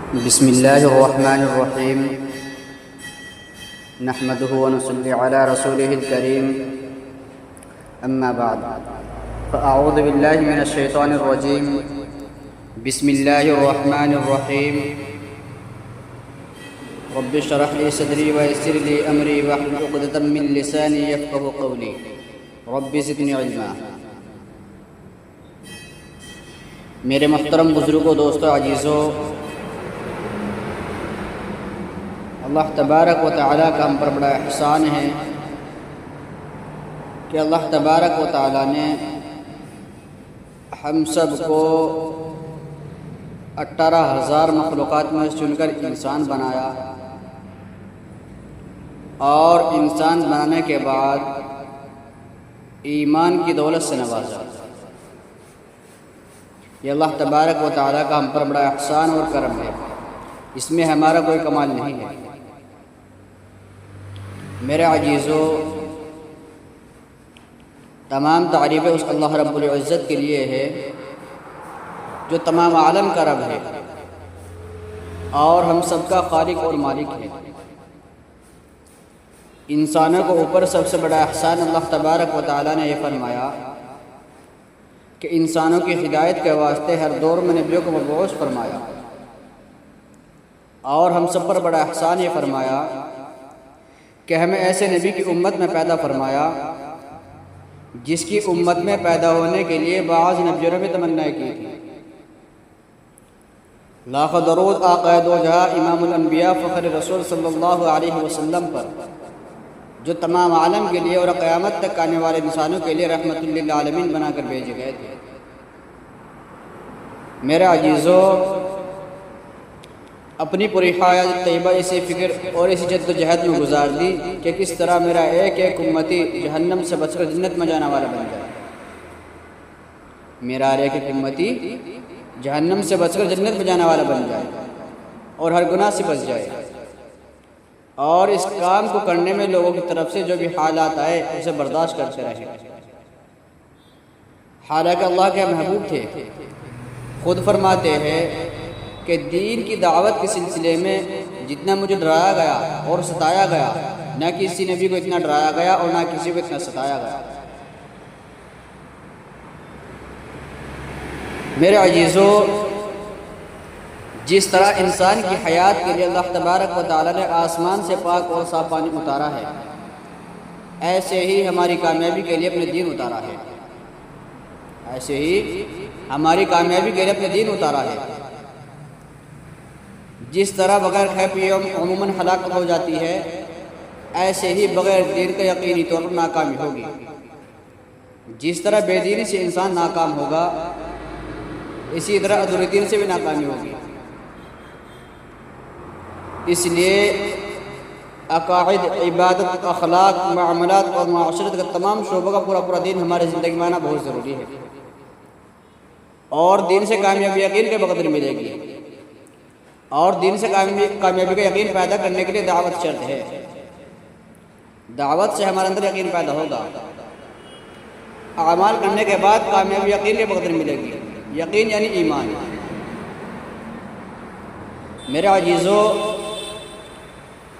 بسم الله الرحمن الرحيم نحمده ونصلي على رسوله الكريم أما بعد فأعوذ بالله من الشيطان الرجيم بسم الله الرحمن الرحيم رب اشرح لي صدري ويسر لي أمري واحلل عقدة من لساني يفقهوا قولي رب زدني علما۔ میرے محترم بزرگوں، دوستوں، عزیزوں، اللہ تبارک و تعالیٰ کا ہم پر بڑا احسان ہے کہ اللہ تبارک و تعالیٰ نے ہم سب کو 18,000 مخلوقات میں چن کر انسان بنایا، اور انسان بنانے کے بعد ایمان کی دولت سے نوازا۔ یہ اللہ تبارک و تعالیٰ کا ہم پر بڑا احسان اور کرم ہے، اس میں ہمارا کوئی کمال نہیں ہے۔ میرے عزیزو، تمام تعریفیں اس اللہ رب العزت کے لیے ہے جو تمام عالم کا رب ہے اور ہم سب کا خالق اور مالک ہے۔ انسانوں کو اوپر سب سے بڑا احسان اللہ تبارک و تعالیٰ نے یہ فرمایا کہ انسانوں کی ہدایت کے واسطے ہر دور میں نبیوں کو مبعوث فرمایا، اور ہم سب پر بڑا احسان یہ فرمایا کہ ہمیں ایسے نبی کی امت میں پیدا فرمایا جس کی امت میں پیدا ہونے کے لیے بعض نبیوں نے بھی تمنا کی تھی۔ لاکھ درود آقائے دو جہاں امام الانبیاء فخر رسول صلی اللہ علیہ وسلم پر، جو تمام عالم کے لیے اور قیامت تک آنے والے انسانوں کے لیے رحمت للعالمین بنا کر بھیجے گئے تھے۔ میرے عزیزو، اپنی پوری حیات طیبہ اسی فکر اور اسی جد و جہد میں گزار دی کہ کس طرح میرا ایک ایک امتی جہنم سے بچ کر جنت میں جانے والا بن جائے۔ میرا ایک ایک امتی جہنم سے بچ کر جنت میں جانے والا بن جائے اور ہر گناہ سے بچ جائے، اور اس کام کو کرنے میں لوگوں کی طرف سے جو بھی حالات آئے اسے برداشت کرتے رہے۔ حالانکہ اللہ کے محبوب تھے، خود فرماتے ہیں کہ دین کی دعوت کے سلسلے میں جتنا مجھے ڈرایا گیا اور ستایا گیا، نہ کسی نبی کو اتنا ڈرایا گیا اور نہ کسی کو اتنا ستایا گیا۔ میرے عزیزو، جس طرح انسان کی حیات کے لیے اللہ تبارک و تعالیٰ نے آسمان سے پاک اور صاف پانی اتارا ہے، ایسے ہی ہماری کامیابی کے لیے اپنے دین اتارا ہے، ایسے ہی ہماری کامیابی کے لیے اپنے دین اتارا ہے۔ جس طرح بغیر کھائے پیے عموماً ہلاکت ہو جاتی ہے، ایسے ہی بغیر دین کا یقینی طور پر ناکامی ہوگی۔ جس طرح بے دینی سے انسان ناکام ہوگا، اسی طرح ادھوری دین سے بھی ناکامی ہوگی۔ اس لیے عقائد، عبادت، اخلاق، معاملات اور معاشرت کا تمام شعبوں کا پورا دین ہمارے زندگی میں آنا بہت ضروری ہے، اور دین سے کامیابی یقین کے بقدر ملے گی، اور دین سے کامیابی کا یقین پیدا کرنے کے لیے دعوت شرط ہے۔ دعوت سے ہمارے اندر یقین پیدا ہوگا، اعمال کرنے کے بعد کامیابی یقین کے بقدر ملے گی۔ یقین یعنی ایمان۔ میرے عزیزو،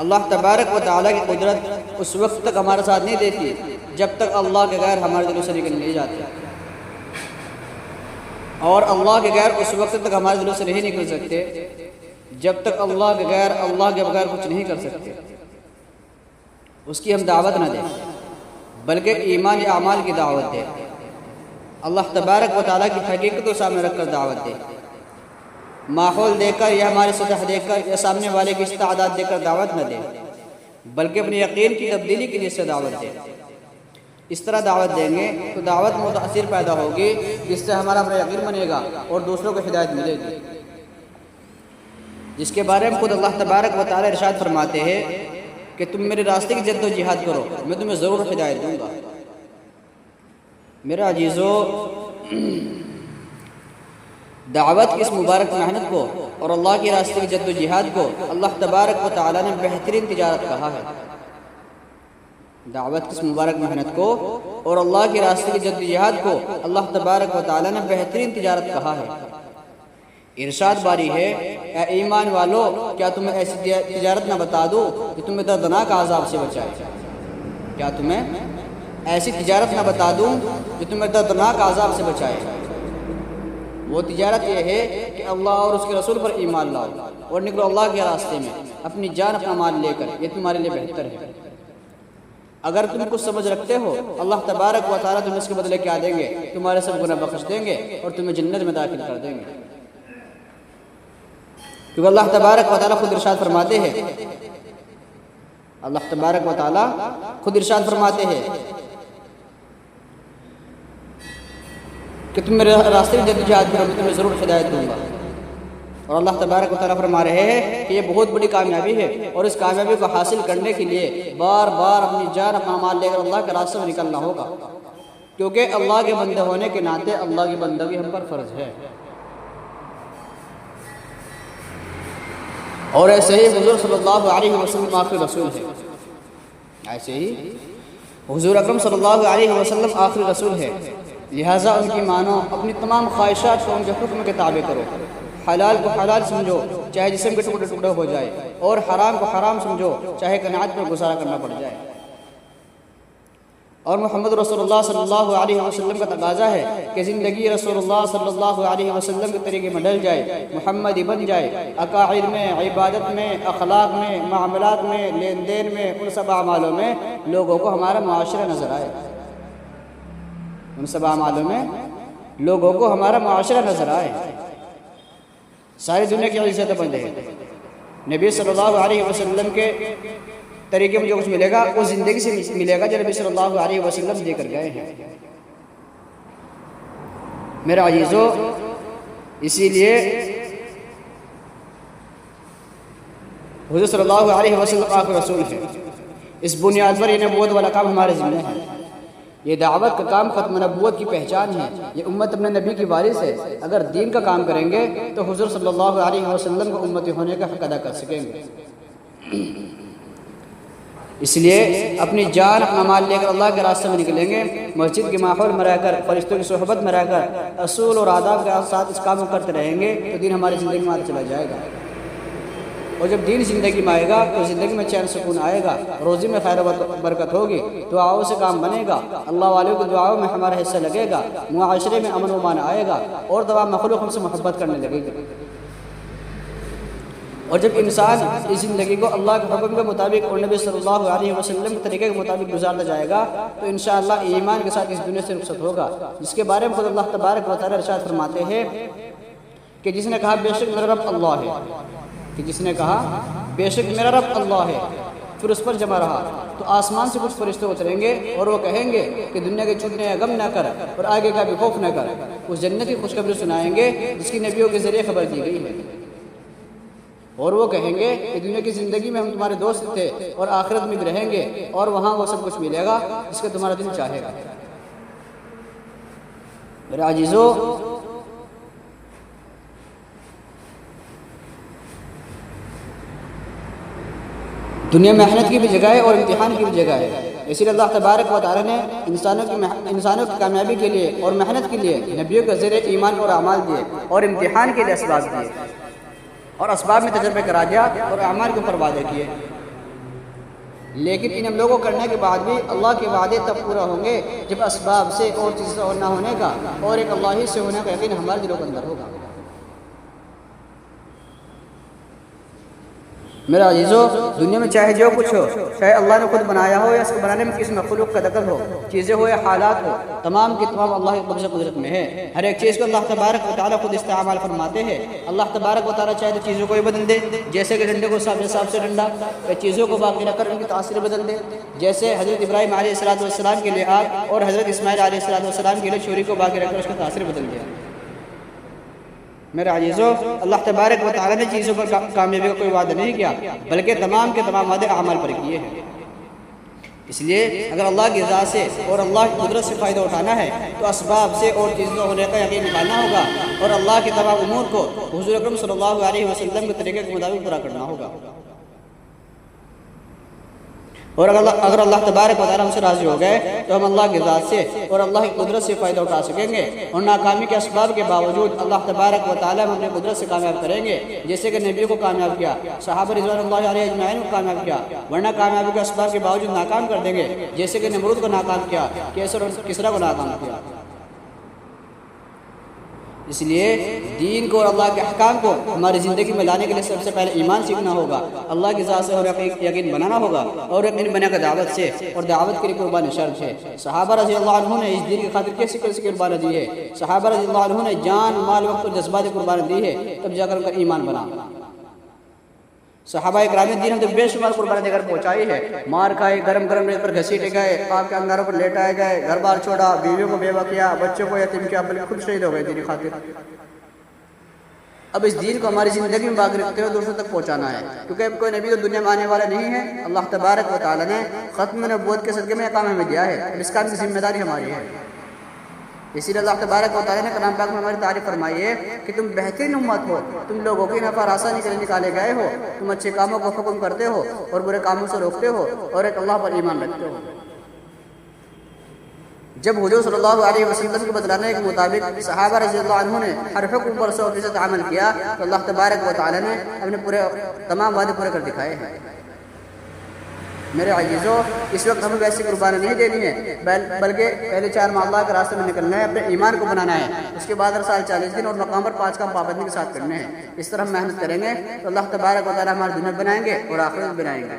اللہ تبارک و تعالیٰ کی قدرت اس وقت تک ہمارے ساتھ نہیں دیتی جب تک اللہ کے غیر ہمارے دلوں سے نکل نہیں جاتے، اور اللہ کے غیر اس وقت تک ہمارے دلوں سے نہیں نکل سکتے جب تک اللہ کے بغیر کچھ نہیں کر سکتے، اس کی ہم دعوت نہ دیں، بلکہ ایمان یا اعمال کی دعوت دیں۔ اللہ تبارک و تعالیٰ کی حقیقت کو سامنے رکھ کر دعوت دیں، ماحول دے کر یا ہماری سطح دیکھ کر یا سامنے والے کی استعداد دے کر دعوت نہ دیں، بلکہ اپنے یقین کی تبدیلی کے لیے سے دعوت دیں۔ اس طرح دعوت دیں گے تو دعوت متاثر پیدا ہوگی، جس سے ہمارا اپنا یقین بنے گا اور دوسروں کو ہدایت ملے گی، جس کے بارے میں خود اللہ تبارک و تعالیٰ ارشاد فرماتے ہیں کہ تم میرے راستے کی جد و جہاد کرو، میں تمہیں ضرور ہدایت دوں گا۔ میرا عزیزو، دعوت کی اس مبارک محنت کو اور اللہ کے راستے کی جد و جہاد کو اللہ تبارک و تعالیٰ نے بہترین تجارت کہا ہے۔ دعوت کی اس مبارک محنت کو اور اللہ کے راستے کی جد و جہاد کو اللہ تبارک و تعالیٰ نے بہترین تجارت کہا ہے۔ ارشاد باری ہے، اے ایمان والو کیا تمہیں ایسی تجارت نہ بتا دوں کہ تمہیں دردناک عذاب سے بچائے؟ کیا تمہیں ایسی تجارت نہ بتا دوں کہ تمہیں دردناک عذاب سے بچائے؟ وہ تجارت یہ ہے کہ اللہ اور اس کے رسول پر ایمان لاؤ اور نکلو اللہ کے راستے میں اپنی جان اپنا مال لے کر، یہ تمہارے لیے بہتر ہے۔ اگر تم کچھ سمجھ رکھتے ہو اللہ تبارک و تعالیٰ تمہیں اس کے بدلے کیا دیں گے؟ تمہارے سب گناہ بخش دیں گے اور تمہیں جنت میں داخل کر دیں گے، کیونکہ اللہ تبارک و تعالیٰ خود ارشاد فرماتے ہیں، اللہ تبارک و تعالیٰ خود ارشاد فرماتے ہیں کہ تم میرے راستے میں جدوجہد کرو میں تمہیں ضرور ہدایت دوں گا۔ اور اللہ تبارک و تعالیٰ فرما رہے ہیں کہ یہ بہت بڑی کامیابی ہے، اور اس کامیابی کو حاصل کرنے کے لیے بار بار اپنی جان اپنا مال لے کر اللہ کے راستے میں نکلنا ہوگا، کیونکہ اللہ کے بندے ہونے کے ناطے اللہ کی بندگی ہم پر فرض ہے۔ اور ایسے ہی حضور صلی اللہ علیہ وسلم آخری رسول ہے، ایسے ہی حضور اکرم صلی اللہ علیہ وسلم آخری رسول ہے، لہٰذا ان کی مانو، اپنی تمام خواہشات کو ان کے حکم کے تابع کرو، حلال کو حلال سمجھو چاہے جسم کے ٹکڑے ٹکڑے ہو جائے، اور حرام کو حرام سمجھو چاہے قناعت پر گزارا کرنا پڑ جائے۔ اور محمد رسول اللہ صلی اللہ علیہ وسلم کا تقاضا ہے کہ زندگی رسول اللہ صلی اللہ علیہ وسلم کے طریقے میں ڈل جائے، محمدی بن جائے، عقائد میں، عبادت میں، اخلاق میں، معاملات میں، لین دین میں، ان سب اعمالوں میں لوگوں کو ہمارا معاشرہ نظر آئے، ان سب اعمالوں میں لوگوں کو ہمارا معاشرہ نظر آئے۔ ساری دنیا کی عزت بندے ہیں، نبی صلی اللہ علیہ وسلم کے طریقے میں جو کچھ ملے گا وہ زندگی سے ملے گا جو نبی صلی اللہ علیہ وسلم دے کر گئے ہیں۔ میرے عزیزو، اسی لیے حضور صلی اللہ علیہ وسلم آخری رسول ہے، اس بنیاد پر یہ نبوت والا کام ہمارے ذمہ ہے، یہ دعوت کا کام ختم نبوت کی پہچان ہے، یہ امت اپنے نبی کی وارث ہے۔ اگر دین کا کام کریں گے تو حضور صلی اللہ علیہ وسلم کو امتی ہونے کا حق ادا کر سکیں گے۔ اس لیے اپنی جان اپنا مال لے کر اللہ کے راستے میں نکلیں گے، مسجد کے ماحول میں رہ کر، فرشتوں کی صحبت میں رہ کر، اصول اور آداب کے ساتھ اس کام کو کرتے رہیں گے تو دین ہماری زندگی میں آتا چلا جائے گا، اور جب دین زندگی میں آئے گا تو زندگی میں چین سکون آئے گا، روزی میں خیر و برکت ہوگی، دعاؤں سے کام بنے گا، اللہ والوں کی دعاؤں میں ہمارا حصہ لگے گا، معاشرے میں امن و امان آئے گا، اور تمام مخلوق ہم سے محبت کرنے لگے گی۔ اور جب انسان اس زندگی کو اللہ کے حکم کے مطابق اور نبی صلی اللہ علیہ وسلم کے طریقے کے مطابق گزارتا جائے گا تو انشاءاللہ ایمان کے ساتھ اس دنیا سے رخصت ہوگا، جس کے بارے میں خود اللہ تبارک و تعالی ارشاد فرماتے ہیں کہ جس نے کہا بے شک میرا رب اللہ ہے، کہ جس نے کہا بے شک میرا رب اللہ ہے، پھر اس پر جمع رہا تو آسمان سے کچھ فرشتے اتریں گے اور وہ کہیں گے کہ دنیا کے چھوٹنے کا غم نہ کر اور آگے کا بھی خوف نہ کر، اس جنت کی خوشخبری سنائیں گے جس کی نبیوں کے ذریعے خبر دی گئی ہے، اور وہ کہیں گے کہ دنیا کی زندگی میں ہم تمہارے دوست تھے اور آخرت میں بھی رہیں گے، اور وہاں وہ سب کچھ ملے گا جس کا تمہارا دل چاہے گا۔ میرے عزیزو، دنیا میں محنت کی بھی جگہ ہے اور امتحان کی بھی جگہ ہے، اسی لیے اللہ تبارک و تعالی نے انسانوں کی کامیابی کے لیے اور محنت کے لیے نبیوں کے ذریعے ایمان اور اعمال دیے، اور امتحان کے لیے اسباب دیے، اور اسباب میں تجربے کرا دیا اور اعمال کے اوپر وعدے کیے۔ لیکن ان لوگوں کو کرنے کے بعد بھی اللہ کے وعدے تب پورا ہوں گے جب اسباب سے اور چیز سے نہ ہونے کا اور ایک اللہ ہی سے ہونے کا یقین ہمارے دلوں کے اندر ہوگا۔ میرا عزیزو، دنیا میں چاہے جو کچھ ہو، چاہے اللہ نے خود بنایا ہو یا اس کو بنانے میں کسی مخلوق کا دخل ہو، چیزیں ہو یا حالات ہو، تمام کی تمام اللہ کی قدرت میں ہے۔ ہر ایک چیز کو اللہ تبارک و تعالیٰ خود استعمال فرماتے ہیں۔ اللہ تبارک و تعالیٰ چاہے تو چیزوں کو ہی بدل دے، جیسے کہ ڈنڈے کو حساب سے ڈنڈا، یا چیزوں کو باقی رکھ کر ان کی تاثیر بدل دے، جیسے حضرت ابراہیم علیہ السلام کے لیے آگ اور حضرت اسماعیل علیہ السلام کے لیے چھری کو باقی رکھ کر اس کا تاثیر بدل دیا۔ میرے عزیزو، اللہ تبارک و تعالیٰ نے چیزوں پر کامیابی کا کوئی وعدہ نہیں کیا، بلکہ تمام کے تمام وعدے اعمال پر کیے ہیں۔ اس لیے اگر اللہ کی رضا سے اور اللہ کی قدرت سے فائدہ اٹھانا ہے تو اسباب سے اور چیزوں ہونے کا یقین نکالنا ہوگا، اور اللہ کے تمام امور کو حضور اکرم صلی اللہ علیہ وسلم کے طریقے کے مطابق پورا کرنا ہوگا۔ اور اگر اللہ تبارک و تعالیٰ ہم سے راضی ہو گئے تو ہم اللہ کی ذات سے اور اللہ کی قدرت سے فائدہ اٹھا سکیں گے، اور ناکامی کے اسباب کے باوجود اللہ تبارک و تعالیٰ ہم اپنی قدرت سے کامیاب کریں گے، جیسے کہ نبی کو کامیاب کیا، صحابہ رضوان اللہ علیہ اجمعین کو کامیاب کیا، ورنہ کامیابی کے اسباب کے باوجود ناکام کر دیں گے، جیسے کہ نمرود کو ناکام کیا، کیسر اور کسریٰ کو ناکام کیا۔ اس لیے دین کو اور اللہ کے احکام کو ہماری زندگی میں لانے کے لیے سب سے پہلے ایمان سیکھنا ہوگا، اللہ کی ذات سے اور یقین بنانا ہوگا، اور یقین بنا کر دعوت سے، اور دعوت کے لیے قربانی شرط ہے۔ صحابہ رضی اللہ عنہ نے اس دین کی خاطر کیسی کیسی قربانی دی ہے، صحابہ رضی اللہ عنہ نے جان، مال، وقت اور جذبات قربانی دی ہے، تب جا کر ان کا ایمان بنا۔ صحابہ اکرام دین ہم تو بے شمار قربانی دے کر پہنچائی ہے، مار کھائے، گرم گرم ریت پر گھسیٹے گئے، آگ کے انگاروں پر لیٹائے گئے، گھر بار چھوڑا، بیویوں کو بیوہ کیا، بچوں کو یتیم کیا، بلکہ خود شہید ہو گئے دین کی خاطر۔ اب اس دین کو ہماری زندگی میں باقی رکھتے ہوئے دوسروں تک پہنچانا ہے، کیونکہ کوئی نبی تو دنیا میں آنے والا نہیں ہے، اللہ تبارک و تعالیٰ نے ختم نبوت کے صدقے میں یہ کام ہمیں دیا ہے، اس کام کی ذمہ داری ہماری ہے۔ اسی لیے اللہ تبارک و تعالیٰ نے کلام پاک میں ہماری تعریف فرمائی ہے کہ تم بہترین امت ہو، تم لوگوں کی نفع آسانی کے لیے نکالے گئے ہو، تم اچھے کاموں کو حکم کرتے ہو اور برے کاموں سے روکتے ہو، اور ایک اللہ پر ایمان رکھتے ہو۔ جب حضور صلی اللہ علیہ وسلم کو بتلانے کے مطابق صحابہ رضی اللہ عنہ نے ہر حکم پر 100% عمل کیا تو اللہ تبارک و تعالیٰ نے اپنے تمام وعدے پورے کر دکھائے ہیں۔ میرے عزیزو، اس وقت ہمیں ویسی قربانی نہیں دینی ہے، بلکہ پہلے 4 ماہ اللہ کے راستے میں نکلنا ہے، اپنے ایمان کو بنانا ہے، اس کے بعد ہر سال 40 دن اور مقام پر 5 کام پابندی کے ساتھ کرنے ہیں۔ اس طرح ہم محنت کریں گے تو اللہ تبارک و تعالیٰ ہماری دنیا بنائیں گے اور آخرت بنائیں گے۔